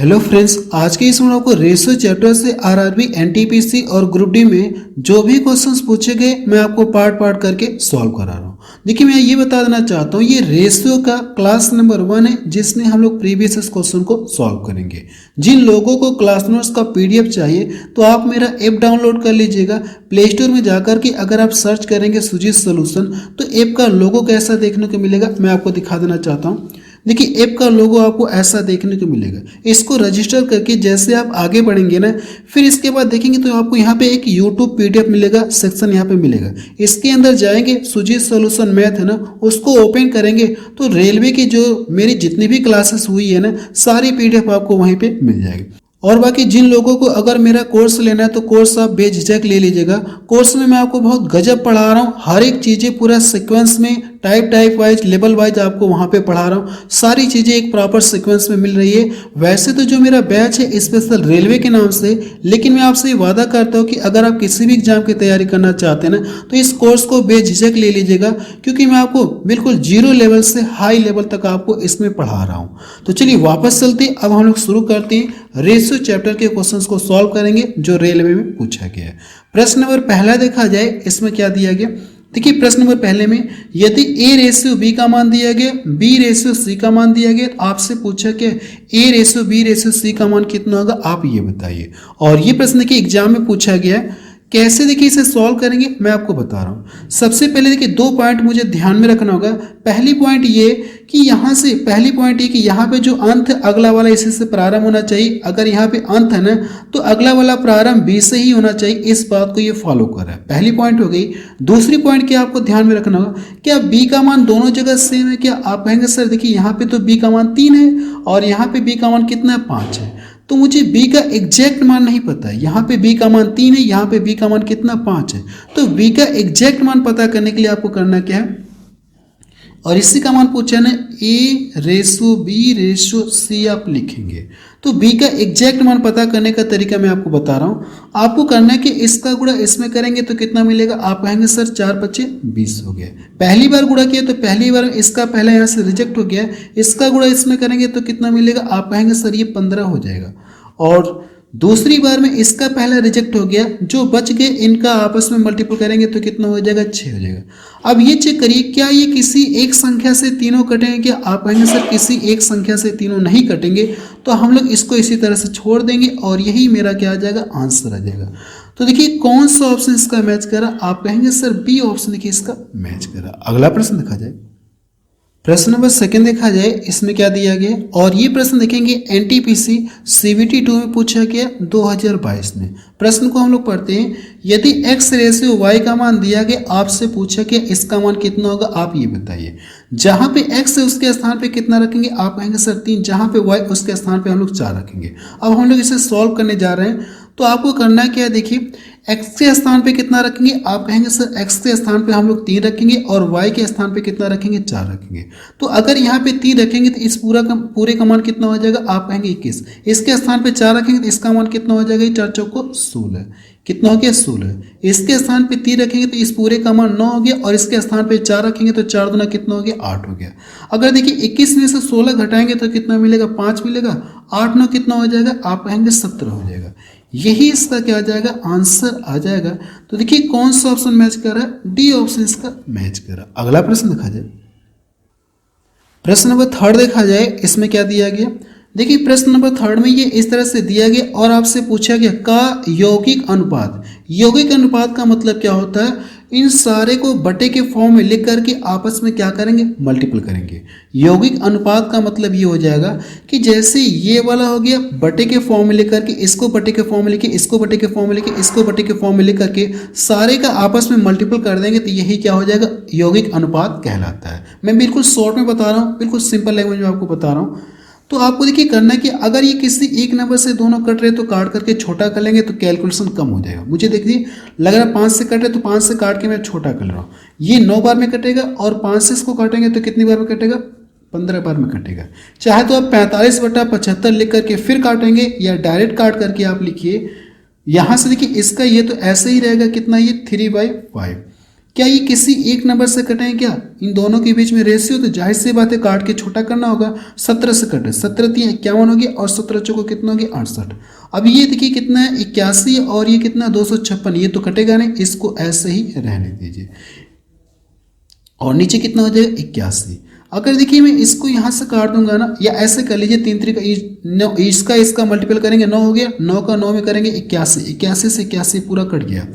Hello friends, आज के इस वीडियो को रेशियो चैप्टर से आरआरबी, एनटीपीसी और ग्रुप डी में जो भी क्वेश्चंस पूछे गए मैं आपको पार्ट करके सॉल्व करा रहा हूँ। देखिए, मैं ये बता देना चाहता हूँ, ये रेशियो का क्लास नंबर 1 है जिसमें हम लोग प्रीवियस क्वेश्चन को सॉल्व करेंगे। जिन लोगों को क्लास नोट्स का पीडीएफ चाहिए तो आप मेरा ऐप डाउनलोड कर लीजिएगा। प्ले स्टोर में जाकर के अगर आप सर्च करेंगे सुजीत सोल्यूशन तो ऐप का लोगो कैसा देखने को मिलेगा मैं आपको दिखा देना चाहता हूँ। देखिए, ऐप का लोगो आपको ऐसा देखने को मिलेगा। इसको रजिस्टर करके जैसे आप आगे बढ़ेंगे ना, फिर इसके बाद देखेंगे तो आपको यहाँ पे एक यूट्यूब पीडीएफ मिलेगा, सेक्शन यहाँ पे मिलेगा। इसके अंदर जाएंगे, सुजीत सोल्यूशन मैथ है ना, उसको ओपन करेंगे तो रेलवे की जो मेरी जितनी भी क्लासेस हुई है ना, सारी पीडीएफ आपको वहीं पे मिल जाएगी। और बाकी जिन लोगों को अगर मेरा कोर्स लेना है तो कोर्स आप बेझिझक ले लीजिएगा। कोर्स में मैं आपको बहुत गजब पढ़ा रहा हूँ, हर एक चीज़ें पूरा सीक्वेंस में टाइप वाइज लेवल वाइज आपको वहाँ पे पढ़ा रहा हूँ। सारी चीज़ें एक प्रॉपर सीक्वेंस में मिल रही है। वैसे तो जो मेरा बैच है स्पेशल रेलवे के नाम से, लेकिन मैं आपसे वादा करता हूँ कि अगर आप किसी भी एग्जाम की तैयारी करना चाहते हैं ना तो इस कोर्स को बेझिझक ले लीजिएगा, क्योंकि मैं आपको बिल्कुल जीरो लेवल से हाई लेवल तक आपको इसमें पढ़ा रहा हूँ। तो चलिए वापस चलते हैं, अब हम लोग शुरू करते हैं। रेशियो चैप्टर के क्वेश्चंस को सॉल्व करेंगे जो रेलवे में पूछा गया है। प्रश्न नंबर पहला देखा जाए, इसमें क्या दिया गया। देखिए, प्रश्न नंबर पहले में यदि ए रेशियो बी का मान दिया गया, बी रेशियो सी का मान दिया गया, तो आपसे पूछा कि A ratio B ratio C का मान कितना होगा, आप ये बताइए। और ये प्रश्न देखिए एग्जाम में पूछा गया है। कैसे देखिए इसे सॉल्व करेंगे मैं आपको बता रहा हूँ। सबसे पहले देखिए दो पॉइंट मुझे ध्यान में रखना होगा। पहली पॉइंट ये कि यहाँ से पहली पॉइंट ये कि यहाँ पे जो अंत है अगला वाला इसी से प्रारंभ होना चाहिए। अगर यहाँ पे अंत है ना तो अगला वाला प्रारंभ बी से ही होना चाहिए। इस बात को ये फॉलो कर रहा है, पहली पॉइंट हो गई। दूसरी पॉइंट क्या आपको ध्यान में रखना होगा, क्या बी का मान दोनों जगह सेम है। क्या आप कहेंगे सर देखिए यहाँ पे तो बी का मान 3 है और यहाँ पे बी का मान कितना है, 5 है, तो मुझे b का एग्जैक्ट मान नहीं पता है। यहाँ पे b का मान 3 है, यहाँ पे b का मान कितना 5 है। तो b का एग्जैक्ट मान पता करने के लिए आपको करना क्या है, और इसी का मान पूछा ना, a ratio b ratio c आप लिखेंगे। तो b का एग्जैक्ट मान पता करने का तरीका मैं आपको बता रहा हूँ। आपको करना है कि इसका गुणा इसमें करेंगे तो कितना मिलेगा, आप कहेंगे सर 4 × 5 = 20 हो गया। पहली बार गुणा किया तो पहली बार इसका पहला यहाँ से रिजेक्ट हो गया। इसका गुणा इसमें करेंगे तो कितना मिलेगा, आप कहेंगे सर ये 15 हो जाएगा। और दूसरी बार में इसका पहला रिजेक्ट हो गया, जो बच गए इनका आपस में मल्टीपल करेंगे तो कितना हो जाएगा, 6 हो जाएगा। अब ये चेक करिए, क्या ये किसी एक संख्या से तीनों कटेंगे। क्या आप कहेंगे सर किसी एक संख्या से तीनों नहीं कटेंगे, तो हम लोग इसको इसी तरह से छोड़ देंगे और यही मेरा क्या आ जाएगा, आंसर आ जाएगा। तो देखिए कौन सा ऑप्शन इसका मैच करा, आप कहेंगे सर बी ऑप्शन देखिए इसका मैच करा। अगला प्रश्न देखा जाए, प्रश्न नंबर सेकंड देखा जाए, इसमें क्या दिया गया। और ये प्रश्न देखेंगे एनटीपीसी सीबीटी 2 में पूछा गया 2022 में। प्रश्न को हम लोग पढ़ते हैं। यदि x रेशियो y का मान दिया गया, आपसे पूछा गया इसका मान कितना होगा, आप ये बताइए। जहाँ पे x है उसके स्थान पे कितना रखेंगे, आप कहेंगे सर 3। जहाँ पे y उसके स्थान पे हम लोग 4 रखेंगे। अब हम लोग इसे सॉल्व करने जा रहे हैं, तो आपको करना क्या है, देखिए x के स्थान पे कितना रखेंगे, आप कहेंगे सर x के स्थान पे हम लोग 3 रखेंगे और y के स्थान पे कितना रखेंगे, 4 रखेंगे। तो अगर यहाँ पे 3 रखेंगे तो इस पूरे का मान कितना हो जाएगा, आप कहेंगे 21। इसके स्थान पे 4 रखेंगे तो इसका मान कितना हो जाएगा, 4 चौको 16। कितना हो गया, 16। इसके स्थान पे 3 रखेंगे तो इस पूरे का मान 9 हो गया और इसके स्थान पे 4 रखेंगे तो 4 दूना कितना हो गया, 8 हो गया। अगर देखिए 21 में से 16 घटाएंगे तो कितना मिलेगा, 5 मिलेगा। 8 9 कितना हो जाएगा, आप कहेंगे 17 हो जाएगा। यही इसका क्या आ जाएगा, आंसर आ जाएगा। तो देखिए कौन सा ऑप्शन मैच कर रहा है, डी ऑप्शन इसका मैच कर रहा है। अगला प्रश्न देखा जाए, प्रश्न नंबर 3 देखा जाए, इसमें क्या दिया गया। देखिए प्रश्न नंबर 3 में ये इस तरह से दिया गया और आपसे पूछा गया का यौगिक अनुपात। यौगिक अनुपात का मतलब क्या होता है, इन सारे को बटे के फॉर्म में लिख करके आपस में क्या करेंगे, मल्टीपल करेंगे। यौगिक अनुपात का मतलब ये हो जाएगा कि जैसे ये वाला हो गया बटे के फॉर्म में लिख करके, इसको बटे के फॉर्म में लिखे, इसको बटे के फॉर्म में लिखे, इसको बटे के फॉर्म में लिख करके सारे का आपस में मल्टीपल कर देंगे तो यही क्या हो जाएगा, यौगिक अनुपात कहलाता है। मैं बिल्कुल शॉर्ट में बता रहा हूँ, बिल्कुल सिंपल लैंग्वेज में आपको बता रहा हूँ। तो आपको देखिए करना है कि अगर ये किसी एक नंबर से दोनों कट रहे तो काट करके छोटा कर लेंगे तो कैलकुलेशन कम हो जाएगा। मुझे देखिए लग रहा है 5 से कट रहे तो 5 से काट के मैं छोटा कर रहा हूँ। ये 9 बार में कटेगा और 5 से इसको काटेंगे तो कितनी बार में कटेगा, 15 बार में कटेगा। चाहे तो आप 45/75 लिख करके फिर काटेंगे या डायरेक्ट काट करके आप लिखिए। यहाँ से देखिए इसका ये तो ऐसे ही रहेगा, कितना ये 3/5। क्या ये किसी एक नंबर से कटे हैं? क्या इन दोनों के बीच में रेशियो, तो जाहिर सी बात है काट के छोटा करना होगा। 17 से कटे, 17 3 51 हो गया और 17 चौको कितना हो गया 68। अब ये देखिए कितना है 81 और ये कितना 256, ये तो कटेगा नहीं, इसको ऐसे ही रहने दीजिए। और नीचे कितना हो जाएगा 81। अगर देखिए मैं इसको यहाँ से काट दूंगा ना, या ऐसे कर लीजिए 3 3 का इसका मल्टीपल करेंगे 9 हो गया, 9 का 9 में करेंगे 81, 81 से 81 पूरा कट गया।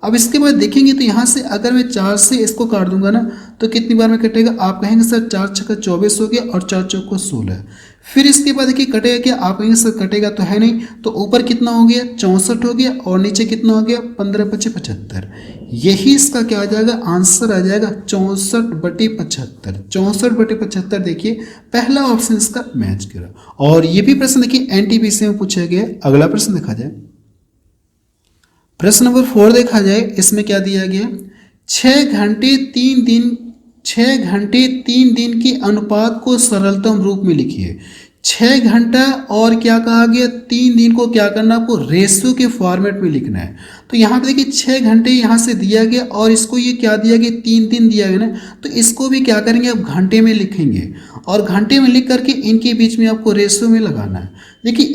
अब इसके बाद देखेंगे तो यहाँ से अगर मैं 4 से इसको काट दूंगा ना तो कितनी बार में कटेगा? आप कहेंगे सर 4 छक्का 24 हो गया और 4 चौको 16। फिर इसके बाद देखिए कटेगा क्या? आप कहेंगे सर कटेगा तो है नहीं, तो ऊपर कितना हो गया 64 हो गया और नीचे कितना हो गया 15 5 75। यही इसका क्या आ जाएगा? आंसर आ जाएगा 64/75। 64/75 देखिए पहला ऑप्शन इसका मैच करा। और ये भी प्रश्न देखिए एनटीपीसी में पूछा गया। अगला प्रश्न देखा जाए, प्रश्न नंबर 4 देखा जाए, इसमें क्या दिया गया? 6 घंटे 3 दिन के अनुपात को सरलतम रूप में लिखिए। 6 घंटा और क्या कहा गया 3 दिन को क्या करना, आपको रेशियो के फॉर्मेट में लिखना है। तो यहाँ पे देखिए 6 घंटे यहाँ से दिया गया और इसको ये क्या दिया गया 3 दिन दिया गया ना, तो इसको भी क्या करेंगे आप घंटे में लिखेंगे और घंटे में लिख करके इनके बीच में आपको रेशियो में लगाना है। देखिए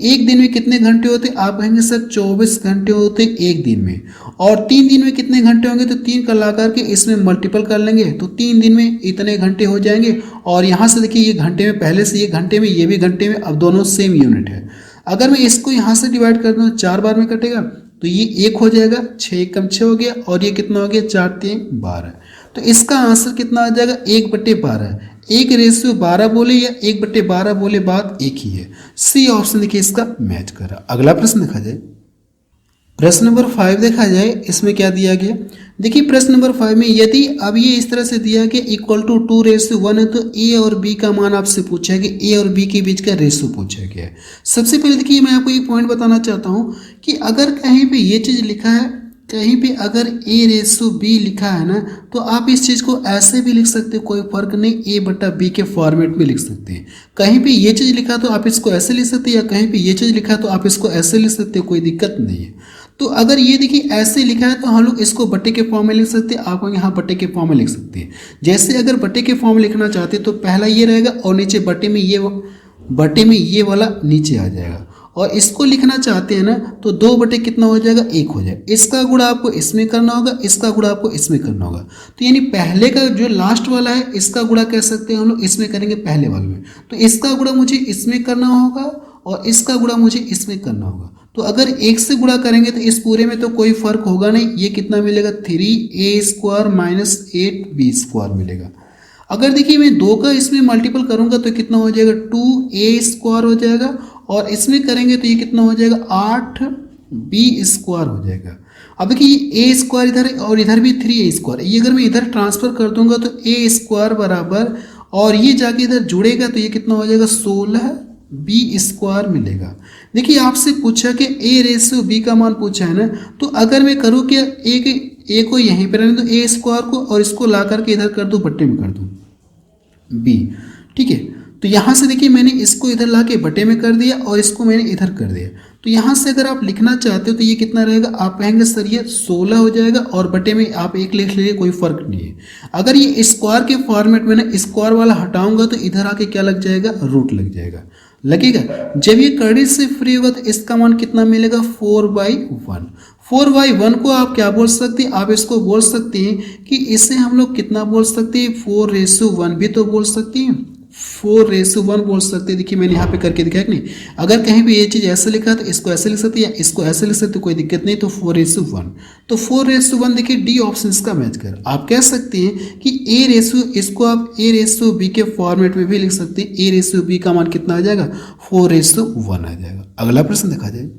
एक दिन में कितने घंटे होते? आप कहेंगे सर 24 घंटे होते एक दिन में, और 3 दिन में कितने घंटे होंगे? तो 3 का ला करके इसमें मल्टीपल कर लेंगे तो 3 दिन में इतने घंटे हो जाएंगे। और यहाँ से देखिए ये घंटे में, पहले से ये घंटे में ये भी घंटे में, अब दोनों सेम यूनिट है। अगर मैं इसको यहाँ से डिवाइड कर दूँ 4 बार में कटेगा तो ये 1 हो जाएगा, 6 कम 6 हो गया और ये कितना हो गया 4 3 12। तो इसका आंसर कितना आ जाएगा 1/12। 1 रेशियो 12 बोले या 1/12 बोले, बात एक ही है। सी ऑप्शन देखिए इसका मैच कर रहा। अगला प्रश्न देखा जाए, प्रश्न नंबर 5 देखा जाए, इसमें क्या दिया गया? देखिए प्रश्न नंबर 5 में यदि अब ये इस तरह से दिया गया = 2:1 है, तो ए और बी का मान आपसे पूछा गया, ए और बी के बीच का रेशियो पूछा गया है। सबसे पहले देखिए मैं आपको एक पॉइंट बताना चाहता हूँ कि अगर कहीं पे ये चीज़ लिखा है, कहीं पे अगर A/B लिखा है ना, तो आप इस चीज़ को ऐसे भी लिख सकते हो, कोई फर्क नहीं, A/B के फॉर्मेट में लिख सकते हैं। कहीं पे ये चीज़ लिखा तो आप इसको ऐसे लिख सकते हैं, या कहीं पे ये चीज़ लिखा तो आप इसको ऐसे लिख सकते हो, कोई दिक्कत नहीं है। तो अगर ये देखिए ऐसे लिखा है तो हम लोग इसको बट्टे के फॉर्म में लिख सकते हैं, आप यहाँ बट्टे के फॉर्म में लिख सकते हैं। जैसे अगर बट्टे के फॉर्म में लिखना चाहते हैं तो पहला ये रहेगा और नीचे बट्टे में ये वाला नीचे आ जाएगा। और इसको लिखना चाहते हैं ना तो 2 बटे कितना हो जाएगा 1 हो जाएगा। इसका गुणा आपको इसमें करना होगा, इसका गुणा आपको इसमें करना होगा। तो यानी पहले का जो लास्ट वाला है इसका गुणा कह सकते हैं हम लोग, इसमें करेंगे पहले वाले में, तो इसका गुणा मुझे इसमें करना होगा और इसका गुणा मुझे इसमें करना होगा। तो अगर 1 से गुणा करेंगे तो इस पूरे में तो कोई फर्क होगा नहीं, ये कितना मिलेगा 3a² - 8b² मिलेगा। अगर देखिए मैं 2 का इसमें मल्टीपल करूंगा तो कितना हो जाएगा 2a² हो जाएगा, और इसमें करेंगे तो ये कितना हो जाएगा 8b² हो जाएगा। अब देखिए a² इधर है और इधर भी 3a², ये अगर मैं इधर ट्रांसफर कर दूंगा तो a² बराबर, और ये जाके इधर जुड़ेगा तो ये कितना हो जाएगा 16b² मिलेगा। देखिए आपसे पूछा कि A/B का मान पूछा है ना, तो अगर मैं करूँ क्या ए को यहीं पर रहने दो a² को, और इसको ला करके इधर कर दूँ, बट्टे में कर दूँ b, ठीक है। तो यहाँ से देखिए मैंने इसको इधर ला के बटे में कर दिया और इसको मैंने इधर कर दिया। तो यहाँ से अगर आप लिखना चाहते हो तो ये कितना रहेगा, आप कहेंगे सर ये 16 हो जाएगा और बटे में आप 1 लिख लीजिए, कोई फर्क नहीं है। अगर ये स्क्वायर के फॉर्मेट में ना स्क्वायर वाला हटाऊंगा तो इधर आके क्या लग जाएगा, रूट लग जाएगा, लगेगा। जब ये कड़ी से फ्री होगा तो इसका मान कितना मिलेगा 4/1। 4/1 को आप क्या बोल सकते हैं, आप इसको बोल सकते हैं कि इसे हम लोग कितना बोल सकते हैं 4:1 भी तो बोल सकते हैं, 4:1 बोल सकते हैं। देखिए मैंने यहाँ पे करके दिखाया कि नहीं, अगर कहीं भी ये चीज़ ऐसे लिखा तो इसको ऐसे लिख सकते हैं या इसको ऐसे लिख सकते, कोई दिक्कत नहीं। तो 4:1, तो 4:1 देखिए डी ऑप्शन इसका मैच कर। आप कह सकते हैं कि इसको आप A/B के फॉर्मेट में भी लिख सकते हैं। A/B का मान कितना आ जाएगा 4:1 आ जाएगा। अगला प्रश्न देखा जाए,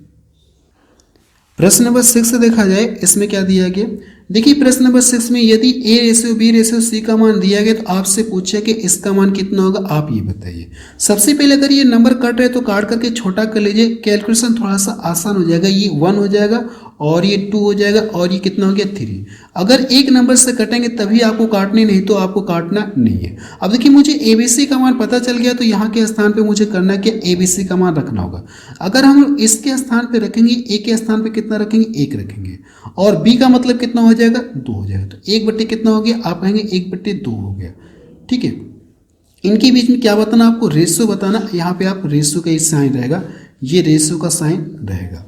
प्रश्न नंबर 6 देखा जाए, इसमें क्या दिया गया? देखिए प्रश्न नंबर 6 में यदि A/B/C का मान दिया गया तो आपसे पूछे कि इसका मान कितना होगा, आप ये बताइए। सबसे पहले अगर ये नंबर कट रहे तो काट करके छोटा कर लीजिए, कैलकुलेशन थोड़ा सा आसान हो जाएगा। ये 1 हो जाएगा और ये 2 हो जाएगा और ये कितना हो गया 3। अगर एक नंबर से कटेंगे तभी आपको काटनी, नहीं तो आपको काटना नहीं है। अब देखिए मुझे ABC का मान पता चल गया तो यहाँ के स्थान पे मुझे करना क्या, ABC का मान रखना होगा। अगर हम इसके स्थान पे रखेंगे, A के स्थान पे कितना रखेंगे 1 रखेंगे, और b का मतलब कितना हो जाएगा 2 हो जाएगा। तो 1/, कितना हो गया आप कहेंगे 1/2 हो गया। ठीक है, इनके बीच में क्या बताना आपको, रेशियो बताना। यहाँ पे आप रेशियो का ही साइन रहेगा, ये रेशियो का साइन रहेगा।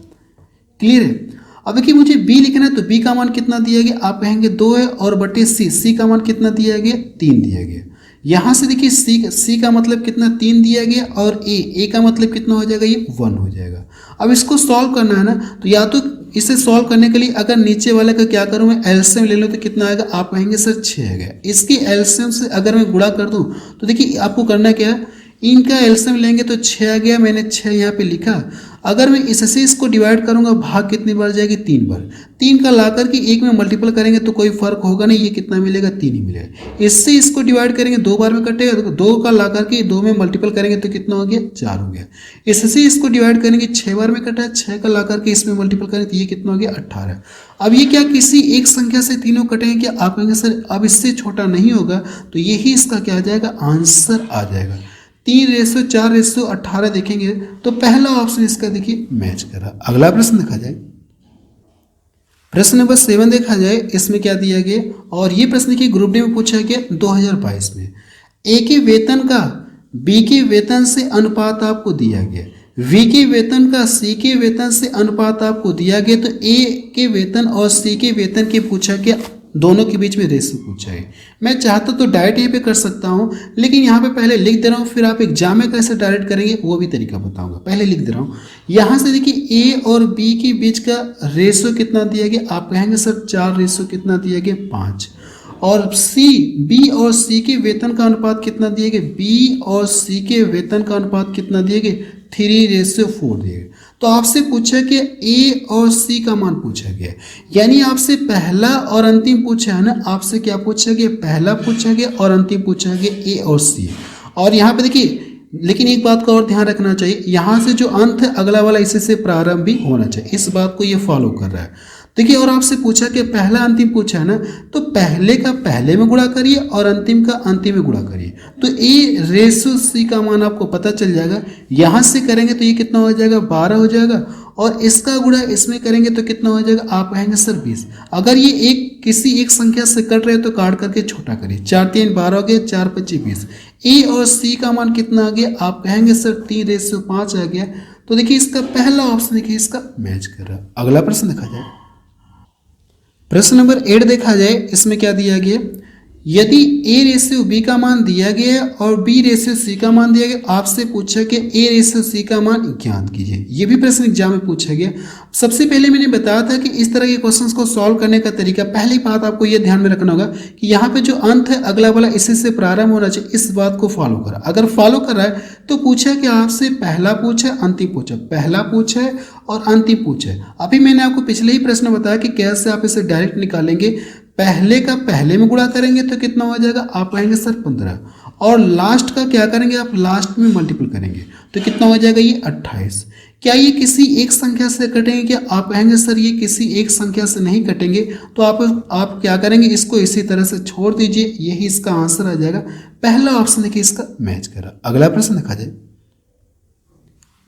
क्लियर है। अब देखिए मुझे b लिखना है, तो b का मान कितना दिया गया आप कहेंगे 2 है, और बटे c का मान कितना दिया गया 3 दिया गया। यहाँ से देखिए c का मतलब कितना 3 दिया गया, और a का मतलब कितना हो जाएगा ये 1 हो जाएगा। अब इसको सॉल्व करना है ना, तो या तो इसे सॉल्व करने के लिए अगर नीचे वाले का क्या करूँ मैं एलसीएम ले लूँ तो कितना आएगा आप कहेंगे सर 6 आ गया। इसकी एलसीएम से अगर मैं गुणा कर दूँ तो देखिए आपको करना क्या है, इनका एलसीएम लेंगे तो 6 आ गया, मैंने 6 यहाँ पे लिखा। अगर मैं इससे इसको डिवाइड करूंगा भाग कितनी बार जाएगी 3 बार, 3 का ला करके 1 में मल्टीपल करेंगे तो कोई फर्क होगा नहीं, ये कितना मिलेगा 3 ही मिलेगा। इससे इसको डिवाइड करेंगे 2 बार में कटेगा, तो 2 का ला करके 2 में मल्टीपल करेंगे तो कितना हो गया 4 हो गया। इससे इसको डिवाइड करेंगे 6 बार में कटा, 6 का ला करके इसमें मल्टीपल करेंगे तो ये कितना हो गया 18। अब ये क्या किसी एक संख्या से तीनों कटेंगे क्या आप कहेंगे सर अब इससे छोटा नहीं होगा, तो यही इसका क्या आ जाएगा आंसर आ जाएगा। 3:4:18 देखेंगे तो पहला ऑप्शन इसका देखिए मैच कर रहा। अगला प्रश्न देखा जाए, प्रश्न नंबर 7 देखा जाए, इसमें क्या दिया गया, और ये प्रश्न देखिए ग्रुप डी में पूछा गया 2022 में। ए के वेतन का बी के वेतन से अनुपात आपको दिया गया, वी के वेतन का सी के वेतन से अनुपात आपको दिया गया, तो ए के वेतन और सी के वेतन के पूछा गया, दोनों के बीच में रेशियो पूछा है। मैं चाहता तो डायरेक्ट यहीं पे कर सकता हूँ, लेकिन यहाँ पे पहले लिख दे रहा हूँ, फिर आप एग्जाम में कैसे डायरेक्ट करेंगे वो भी तरीका बताऊंगा। पहले लिख दे रहा हूँ, यहाँ से देखिए ए और बी के बीच का रेशियो कितना दिया गया आप कहेंगे सर 4 रेशियो कितना दिया गया 5। और बी और सी के वेतन का अनुपात कितना दिया गया, बी और सी के वेतन का अनुपात कितना दिया गया 3:4 दिया गया। तो आपसे पूछा कि ए और सी का मान पूछा गया, यानी आपसे पहला और अंतिम पूछा है ना, आपसे क्या पूछा गया पहला पूछा गया और अंतिम पूछा गया ए और सी। और यहाँ पे देखिए, लेकिन एक बात का और ध्यान रखना चाहिए, यहाँ से जो अंत है अगला वाला इसी से प्रारंभ भी होना चाहिए, इस बात को ये फॉलो कर रहा है। देखिए और आपसे पूछा कि पहला अंतिम पूछा है ना, तो पहले का पहले में गुणा करिए और अंतिम का अंतिम में गुणा करिए, तो A/C का मान आपको पता चल जाएगा। यहाँ से करेंगे तो ये कितना हो जाएगा 12 हो जाएगा, और इसका गुणा इसमें करेंगे तो कितना हो जाएगा आप कहेंगे सर 20। अगर ये किसी एक संख्या से कट रहे तो काट करके छोटा करिए, 4×3 12 हो गया, 4×5 20। A और C का मान कितना आ गया आप कहेंगे सर 3:5 आ गया। तो देखिए इसका पहला ऑप्शन देखिए इसका मैच कर रहा है। अगला प्रश्न देखा जाए, प्रश्न नंबर 8 देखा जाए, इसमें क्या दिया गया, यदि A/B का मान दिया गया और B/C का मान दिया गया, आपसे पूछा कि A/C का मान ज्ञात कीजिए। ये भी प्रश्न एग्जाम में पूछा गया। सबसे पहले मैंने बताया था कि इस तरह के क्वेश्चंस को सॉल्व करने का तरीका, पहली बात आपको ये ध्यान में रखना होगा कि यहाँ पे जो अंत है अगला वाला इसी से प्रारंभ होना चाहिए, इस बात को फॉलो करा। अगर फॉलो कर रहा है तो पूछा कि आपसे पहला पूछा अंतिम पूछा, पहला पूछा है और अंतिम पूछा है। अभी मैंने आपको पिछले ही प्रश्न बताया कि कैसे आप इसे डायरेक्ट निकालेंगे। पहले का पहले में गुणा करेंगे तो कितना हो जाएगा आप कहेंगे सर 15, और लास्ट का क्या करेंगे आप लास्ट में मल्टीपल करेंगे तो कितना हो जाएगा ये 28। क्या ये किसी एक संख्या से कटेंगे क्या आप कहेंगे सर ये किसी एक संख्या से नहीं कटेंगे। तो आप क्या करेंगे, इसको इसी तरह से छोड़ दीजिए, यही इसका आंसर आ जाएगा। पहला ऑप्शन देखिए इसका मैच करा। अगला प्रश्न देखा जाए,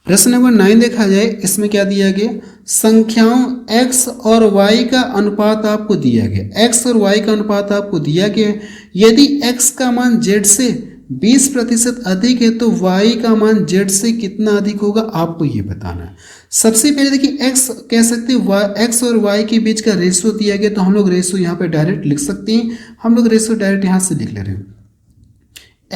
प्रश्न नंबर 9 देखा जाए, इसमें क्या दिया गया, संख्याओं x और y का अनुपात आपको दिया गया, x और y का अनुपात आपको दिया गया। यदि x का मान z से 20% अधिक है तो y का मान z से कितना अधिक होगा आपको ये बताना है। सबसे पहले देखिए x कह सकते हैं, x और y के बीच का रेशियो दिया गया, तो हम लोग रेशियो यहाँ पे डायरेक्ट लिख सकते हैं। हम लोग रेशियो डायरेक्ट यहाँ से लिख ले रहे हैं।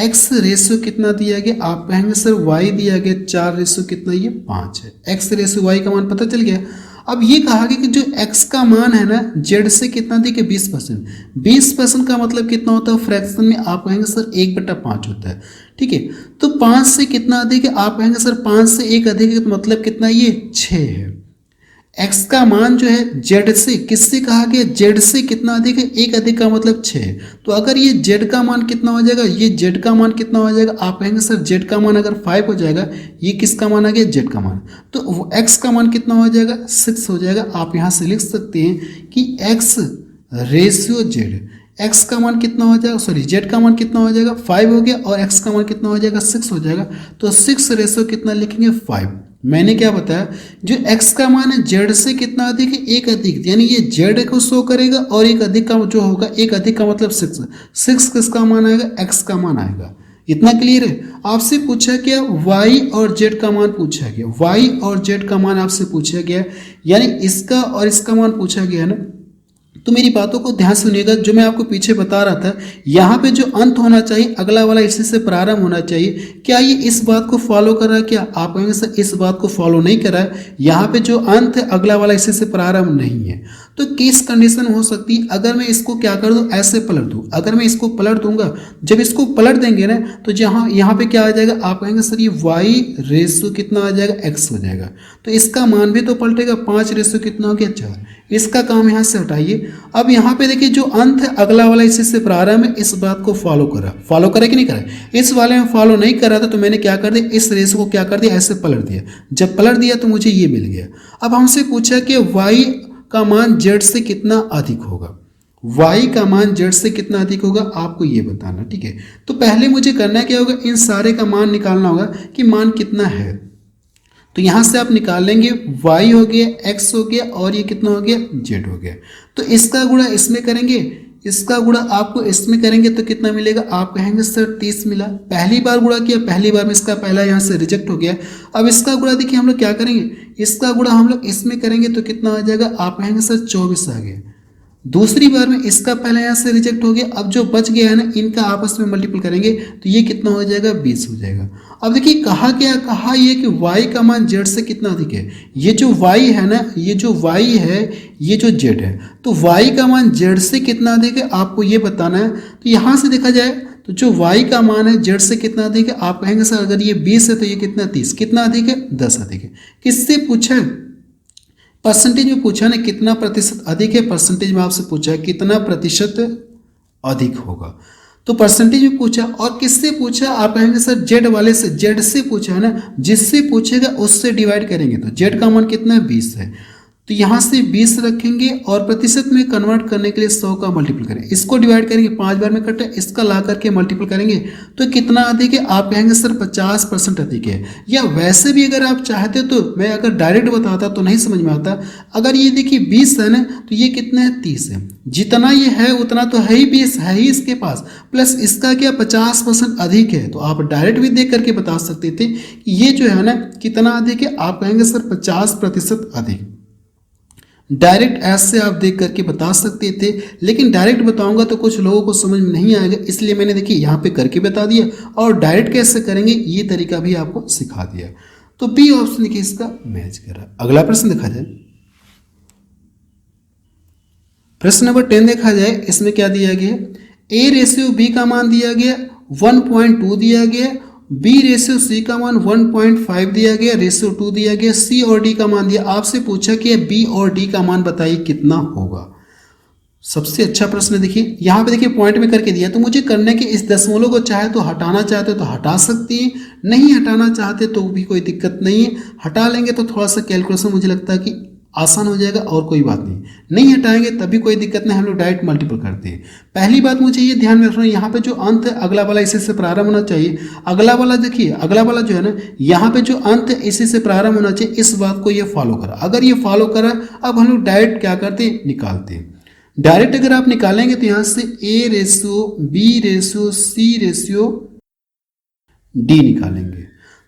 x रेशियो कितना दिया गया आप कहेंगे सर y दिया गया 4 रेशियो कितना ये 5 है। x रेशियो y का मान पता चल गया। अब ये कहा गया कि जो x का मान है ना z से कितना अधिक है 20%। 20% का मतलब कितना होता है फ्रैक्शन में आप कहेंगे सर 1/5 होता है। ठीक है, तो 5 से कितना अधिक है आप कहेंगे सर 5 से 1 अधिक है, तो मतलब कितना ये 6 है। x का मान जो है z से किससे कहा गया, z से कितना अधिक है 1 अधिक का मतलब 6। तो अगर ये z का मान कितना हो जाएगा, ये z का मान कितना हो जाएगा आप कहेंगे सर z का मान अगर 5 हो जाएगा, ये किसका मान आ गया z का मान, तो x का मान कितना हो जाएगा 6 हो जाएगा। आप यहाँ से लिख सकते हैं कि x रेशियो z, एक्स का मान कितना हो जाएगा, सॉरी जेड का मान कितना हो जाएगा 5 हो गया, और एक्स का मान कितना हो जाएगा 6 हो जाएगा। तो 6 रेशो कितना लिखेंगे 5। मैंने क्या बताया, जो x का मान है z से कितना अधिक है, एक अधिक, यानी ये z को शो करेगा और एक अधिक का जो होगा, एक अधिक का मतलब 6, 6 किसका मान आएगा, x का मान आएगा। इतना क्लियर है। आपसे पूछा गया y और z का मान पूछा गया, y और z का मान आपसे पूछा गया, यानी इसका और इसका मान पूछा गया ना। तो मेरी बातों को ध्यान सुनिएगा, जो मैं आपको पीछे बता रहा था, यहाँ पे जो अंत होना चाहिए अगला वाला इसी से प्रारंभ होना चाहिए। क्या ये इस बात को फॉलो कर रहा है, क्या आप कहेंगे सर इस बात को फॉलो नहीं कर रहा है, यहाँ पे जो अंत है अगला वाला इसी से प्रारंभ नहीं है। तो किस कंडीशन हो सकती है, अगर मैं इसको क्या कर दूं, ऐसे पलट दूं, अगर मैं इसको पलट दूंगा, जब इसको पलट देंगे ना तो जहाँ यहाँ पे क्या आ जाएगा, आप कहेंगे सर ये y रेशो कितना आ जाएगा, x हो जाएगा। तो इसका मान भी तो पलटेगा, 5 रेशो कितना हो गया 4। इसका काम यहाँ से हटाइए। अब यहाँ पे देखिए जो अंत है अगला वाला इसी से प्रारंभ है, इस बात को फॉलो करा कि नहीं करा, इस वाले में फॉलो नहीं करा था, तो मैंने क्या कर दिया, इस रेशो को क्या कर दिया, ऐसे पलट दिया। जब पलट दिया तो मुझे ये मिल गया। अब हमसे पूछा कि y का मान z से कितना अधिक होगा, y का मान z से कितना अधिक होगा, आपको ये बताना, ठीक है। तो पहले मुझे करना क्या होगा, इन सारे का मान निकालना होगा कि मान कितना है। तो यहाँ से आप निकाल लेंगे, y हो गया, x हो गया, और ये कितना हो गया, z हो गया। तो इसका गुणा इसमें करेंगे, इसका गुणा आपको इसमें करेंगे तो कितना मिलेगा, आप कहेंगे सर 30 मिला। पहली बार गुणा किया, पहली बार में इसका पहला यहाँ से रिजेक्ट हो गया। अब इसका गुणा देखिए हम लोग क्या करेंगे, इसका गुणा हम लोग इसमें करेंगे तो कितना आ जाएगा, आप कहेंगे सर 24 आ गया। दूसरी बार में इसका पहला यहाँ से रिजेक्ट हो गया। अब जो बच गया है ना, इनका आपस में मल्टीपल करेंगे तो ये कितना हो जाएगा, 20 हो जाएगा। अब देखिए कहा क्या, कहा ये कि y का मान z से कितना अधिक है। ये जो y है ना, ये जो y है, ये जो z है, तो y का मान z से कितना अधिक है आपको ये बताना है। तो यहाँ से देखा जाए तो जो y का मान है z से कितना अधिक है, आप कहेंगे सर अगर ये 20 है तो ये कितना 30, कितना अधिक है, 10 अधिक है। किससे पूछा है, परसेंटेज में पूछा ना, कितना प्रतिशत अधिक है, परसेंटेज में आपसे पूछा है कितना प्रतिशत अधिक होगा। तो परसेंटेज में पूछा, और किससे पूछा, आप कहेंगे सर जेड वाले से, जेड से पूछा है ना, जिससे पूछेगा उससे डिवाइड करेंगे। तो जेड का मान कितना है, 20 है, तो यहाँ से 20 रखेंगे और प्रतिशत में कन्वर्ट करने के लिए 100 का मल्टीपल करें, इसको डिवाइड करेंगे, 5 बार में कटे, इसका ला करके मल्टीपल करेंगे तो कितना अधिक है, आप कहेंगे सर 50% अधिक है। या वैसे भी अगर आप चाहते तो मैं अगर डायरेक्ट बताता तो नहीं समझ में आता। अगर ये देखिए 20 है ना, तो ये कितना है, 30 है। जितना ये है उतना तो है ही, 20 है ही इसके पास, प्लस इसका क्या 50% अधिक है। तो आप डायरेक्ट भी देख करके बता सकते थे कि ये जो है ना कितना अधिक है, आप कहेंगे सर 50% अधिक। डायरेक्ट ऐसे आप देख करके बता सकते थे, लेकिन डायरेक्ट बताऊंगा तो कुछ लोगों को समझ में नहीं आएगा, इसलिए मैंने देखिए यहाँ पे करके बता दिया, और डायरेक्ट कैसे करेंगे ये तरीका भी आपको सिखा दिया। तो बी ऑप्शन देखिए इसका मैच कर रहा है। अगला प्रश्न देखा जाए, प्रश्न नंबर 10 देखा जाए, इसमें क्या दिया गया, ए रेशियो बी का मान दिया गया 1.2 दिया गया, बी रेशियो सी का मान 1.5 दिया गया, रेशियो 2 दिया गया, सी और डी का मान दिया। आपसे पूछा कि बी और डी का मान बताइए कितना होगा। सबसे अच्छा प्रश्न देखिए, यहाँ पे देखिए पॉइंट में करके दिया, तो मुझे करने के इस दशमलव को चाहे तो हटाना चाहते हो तो हटा सकती हैं, नहीं हटाना चाहते तो भी कोई दिक्कत नहीं है। हटा लेंगे तो थोड़ा सा कैलकुलेशन मुझे लगता है कि आसान हो जाएगा, और कोई बात नहीं, नहीं हटाएंगे तभी कोई दिक्कत नहीं, हम लोग डायरेक्ट मल्टीपल करते हैं। पहली बात मुझे ये ध्यान में रखना है, यहाँ पे जो अंत है अगला वाला इसी से प्रारंभ होना चाहिए। अगला वाला देखिए, अगला वाला जो है ना, यहाँ पे जो अंत है इसी से प्रारंभ होना चाहिए, इस बात को ये फॉलो करा। अगर ये फॉलो करा, अब हम लोग डायरेक्ट क्या करते हैं, निकालते हैं। डायरेक्ट अगर आप निकालेंगे तो यहाँ से A ratio B ratio C ratio D निकालेंगे।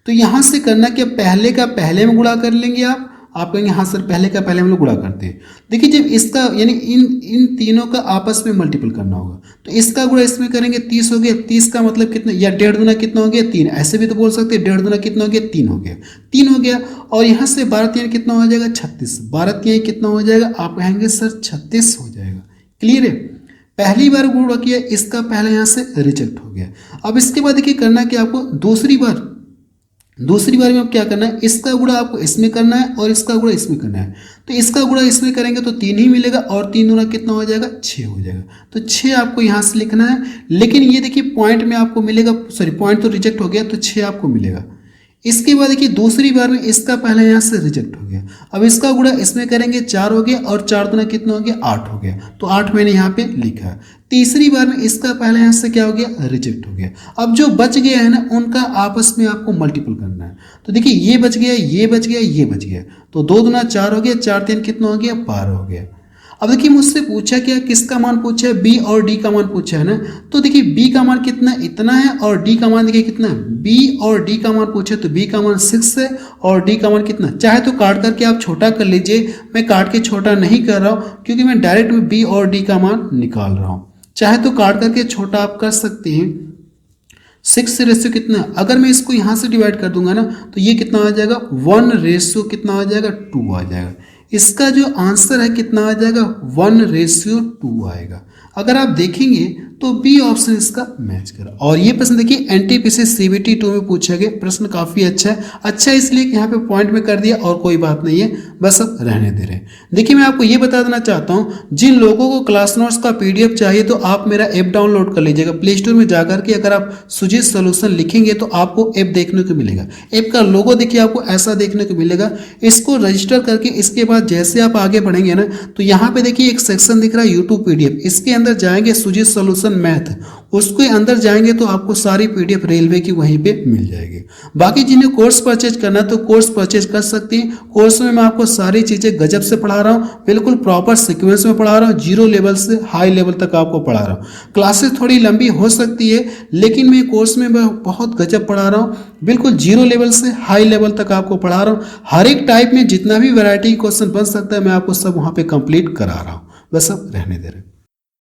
तो यहाँ से करना क्या, पहले का पहले में गुणा कर लेंगे। आप कहेंगे हाँ सर पहले का पहले हम लोग गुणा करते हैं। देखिए जब इसका यानी इन तीनों का आपस में मल्टीपल करना होगा, तो इसका गुणा इसमें करेंगे, 30 हो गया। 30 का मतलब कितना, या 1.5 दूना कितना हो गया, 3। ऐसे भी तो बोल सकते हैं 1.5 दूना कितना हो गया, 3 हो गया, 3 हो गया। और यहाँ से 12 3 कितना हो जाएगा, 36। 12 3 कितना हो जाएगा, आप कहेंगे सर 36 हो जाएगा। क्लियर है, पहली बार गुणा किया, इसका पहले यहाँ से रिजेक्ट हो गया। अब इसके बाद देखिए करना कि आपको दूसरी बार में आप क्या करना है, इसका गुणा आपको इसमें करना है और इसका गुणा इसमें करना है। तो इसका गुणा इसमें करेंगे तो 3 ही मिलेगा, और 3 दूना कितना हो जाएगा, 6 हो जाएगा। तो 6 आपको यहाँ से लिखना है, लेकिन ये देखिए पॉइंट में आपको मिलेगा, सॉरी पॉइंट तो रिजेक्ट हो गया, तो 6 आपको मिलेगा। इसके बाद देखिए दूसरी बार में इसका पहले यहाँ से रिजेक्ट हो गया। अब इसका गुणा इसमें करेंगे 4 हो गया और 4 दुना कितना हो गया 8 हो गया, तो 8 मैंने यहाँ पे लिखा है। तीसरी बार में इसका पहले यहाँ से क्या हो गया रिजेक्ट हो गया। अब जो बच गया है ना उनका आपस में आपको मल्टीपल करना है। तो देखिए ये बच गया, ये बच गया, ये बच गया, तो 2 दुना 4 हो गया, 4 3 कितना हो गया 12 हो गया। अब देखिए मुझसे पूछा क्या, किसका मान पूछा है, बी और डी का मान पूछा है ना। तो देखिए बी का मान कितना इतना है और डी का मान देखिए कितना है, बी और डी का मान पूछा तो बी का मान 6 है और डी का मान कितना, चाहे तो काट करके आप छोटा कर लीजिए, मैं काट के छोटा नहीं कर रहा हूँ क्योंकि मैं डायरेक्ट में बी और डी का मान निकाल रहा हूँ। चाहे तो काट करके छोटा आप कर सकते हैं। 6 से रेशियो कितना है, अगर मैं इसको यहाँ से डिवाइड कर दूंगा ना तो ये कितना आ जाएगा 1 रेशियो कितना आ जाएगा 2 आ जाएगा। इसका जो आंसर है कितना आ जाएगा 1 रेशियो 2 आएगा। अगर आप देखेंगे तो बी ऑप्शन इसका मैच करा। और ये प्रश्न देखिए एनटीपीसी सीबीटी 2 में पूछा गया प्रश्न, काफी अच्छा है। अच्छा इसलिए कि यहाँ पे पॉइंट में कर दिया और कोई बात नहीं है, बस अब रहने दे रहे। देखिए मैं आपको ये बता देना चाहता हूँ, जिन लोगों को क्लास नोट्स का पीडीएफ चाहिए तो आप मेरा ऐप डाउनलोड कर लीजिएगा प्ले स्टोर में जाकर के। अगर आप सुजीत सोल्यूशन लिखेंगे तो आपको ऐप देखने को मिलेगा। ऐप का लोगो देखिए आपको ऐसा देखने को मिलेगा। इसको रजिस्टर करके इसके बाद जैसे आप आगे बढ़ेंगे ना तो यहाँ पे देखिए एक सेक्शन दिख रहा है यूट्यूब पीडीएफ, इसके अंदर जाएंगे सुजीत सोल्यूशन मैथ, उसके अंदर जाएंगे तो आपको सारी पीडीएफ रेलवे की वहीं पे मिल जाएगी। बाकी जिन्हें कोर्स परचेज करना है तो कोर्स परचेज कर सकते हैं। कोर्स में मैं आपको सारी चीजें गजब से पढ़ा रहा हूँ, बिल्कुल प्रॉपर सीक्वेंस में पढ़ा रहा हूँ, 0 लेवल से हाई लेवल तक आपको पढ़ा रहा हूँ। क्लासेस थोड़ी लंबी हो सकती है लेकिन मैं कोर्स में बहुत गजब पढ़ा रहा हूँ, बिल्कुल 0 लेवल से हाई लेवल तक आपको पढ़ा रहा हूँ। हर एक टाइप में जितना भी वैरायटी क्वेश्चन बन सकता है मैं आपको सब वहाँ पे कंप्लीट करा रहा हूँ, बस अब रहने दे रहे हैं।